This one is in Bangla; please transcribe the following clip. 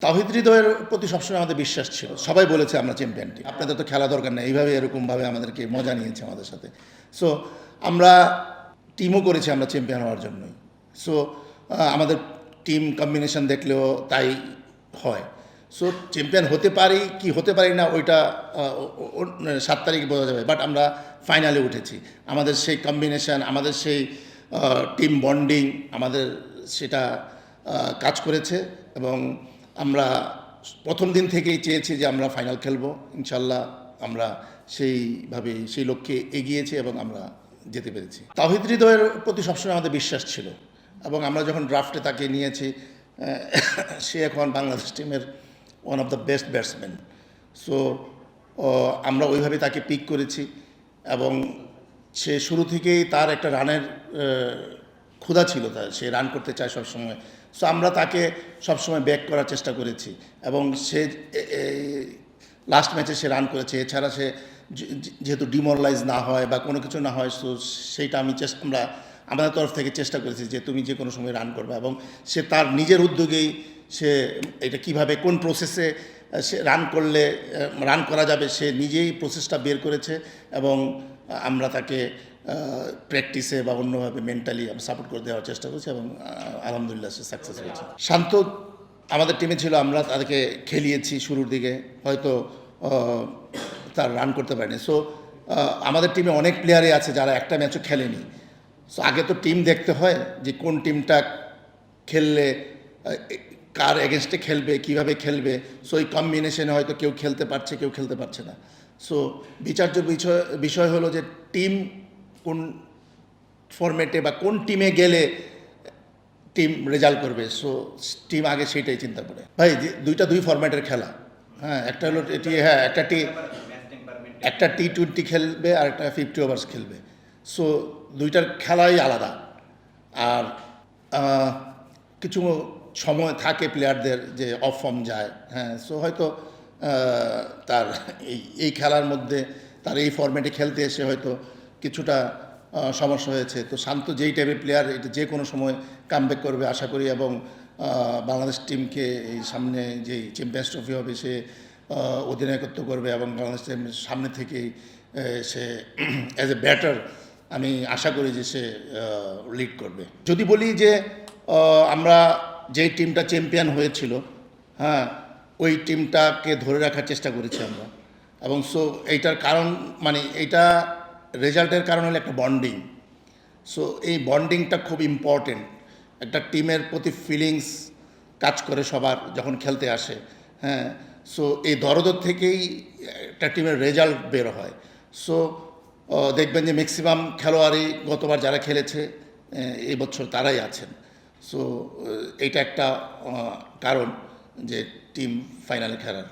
তাওহিদ হৃদয়ের প্রতি সবসময় আমাদের বিশ্বাস ছিল। সবাই বলেছে আমরা চ্যাম্পিয়ন টিম। আপনাদের তো খেলা দরকার নেই। এইভাবে এরকমভাবে আমাদেরকে মজা নিয়েছে আমাদের সাথে। সো আমরা টিমও করেছি আমরা চ্যাম্পিয়ন হওয়ার জন্যই। সো আমাদের টিম কম্বিনেশন দেখলেও তাই হয়। সো চ্যাম্পিয়ন হতে পারি কি হতে পারি না ওইটা ৭ তারিখ বোঝা যাবে। বাট আমরা ফাইনালে উঠেছি। আমাদের সেই কম্বিনেশন, আমাদের সেই টিম বন্ডিং আমাদের সেটা কাজ করেছে এবং আমরা প্রথম দিন থেকেই চেয়েছি যে আমরা ফাইনাল খেলবো। ইনশাল্লাহ আমরা সেইভাবে সেই লক্ষ্যে এগিয়েছি এবং আমরা যেতে পেরেছি। তাওহিদ হৃদয়ের প্রতি সবসময় আমাদের বিশ্বাস ছিল এবং আমরা যখন ড্রাফটে তাকে নিয়েছি সে এখন বাংলাদেশ টিমের one of the best batsman. So আমরা ওইভাবে তাকে পিক করেছি এবং সে শুরু থেকেই তার একটা রানের ক্ষুধা ছিল, তার সে রান করতে চায় সবসময়। সো আমরা তাকে সবসময় ব্যাক করার চেষ্টা করেছি এবং সে লাস্ট ম্যাচে সে রান করেছে। এছাড়া সে যেহেতু ডিমোরালাইজ না হয় বা কোনো কিছু না হয়, সো সেইটা আমরা আমাদের তরফ থেকে চেষ্টা করেছি যে তুমি যে কোনো সময় রান করবে এবং সে তার নিজের উদ্যোগেই সে এটা কিভাবে কোন প্রসেসে সে রান করলে রান করা যাবে সে নিজেই প্রসেসটা বের করেছে এবং আমরা তাকে প্র্যাকটিসে বা অন্যভাবে মেন্টালি আমরা সাপোর্ট করে দেওয়ার চেষ্টা করছি এবং আলহামদুলিল্লাহ সে সাকসেস হয়েছে। শান্ত আমাদের টিমে ছিল, আমরা তাদেরকে খেলিয়েছি শুরুর দিকে, হয়তো তার রান করতে পারেনি। সো আমাদের টিমে অনেক প্লেয়ারই আছে যারা একটা ম্যাচও খেলেনি। সো আগে তো টিম দেখতে হয় যে কোন টিমটা খেললে কার এগেনস্টে খেলবে, কিভাবে খেলবে। সো এই কম্বিনেশনে হয়তো কেউ খেলতে পারছে, কেউ খেলতে পারছে না। সো বিচার্য বিষয় হলো যে টিম কোন ফরম্যাটে বা কোন টিমে গেলে টিম রেজাল্ট করবে। সো টিম আগে সেইটাই চিন্তা করে। ভাই দুই ফরম্যাটের খেলা। হ্যাঁ, একটা হলো একটা টি-20 খেলবে আর একটা 50 ওভার্স খেলবে। সো দুইটার খেলাই আলাদা। আর কিছু সময় থাকে প্লেয়ারদের যে অফ ফর্ম যায়। হ্যাঁ, সো হয়তো তার এই খেলার মধ্যে তার এই ফরম্যাটে খেলতে এসে হয়তো কিছুটা সমস্যা হয়েছে। তো শান্ত যেই টাইপের প্লেয়ার, এটা যে কোনো সময় কামব্যাক করবে আশা করি এবং বাংলাদেশ টিমকে এই সামনে যেই চ্যাম্পিয়ন্স ট্রফি হবে সে অধিনায়কত্ব করবে এবং বাংলাদেশ টিমের সামনে থেকেই সে অ্যাজ এ ব্যাটার আমি আশা করি যে সে লিড করবে। যদি বলি যে আমরা যেই টিমটা চ্যাম্পিয়ন হয়েছিল, হ্যাঁ, ওই টিমটাকে ধরে রাখার চেষ্টা করেছি আমরা এবং সো এইটার কারণ মানে এইটা রেজাল্টের কারণ হলো একটা বন্ডিং। সো এই বন্ডিংটা খুব ইম্পর্টেন্ট। একটা টিমের প্রতি ফিলিংস কাজ করে সবার যখন খেলতে আসে। হ্যাঁ, সো এই দরদ থেকেই একটা টিমের রেজাল্ট বের হয়। সো দেখবেন যে ম্যাক্সিমাম খেলোয়াড়ই গতবার যারা খেলেছে এই বছর তারাই আছেন। সো এইটা একটা কারণ যে টিম ফাইনালে খেলার।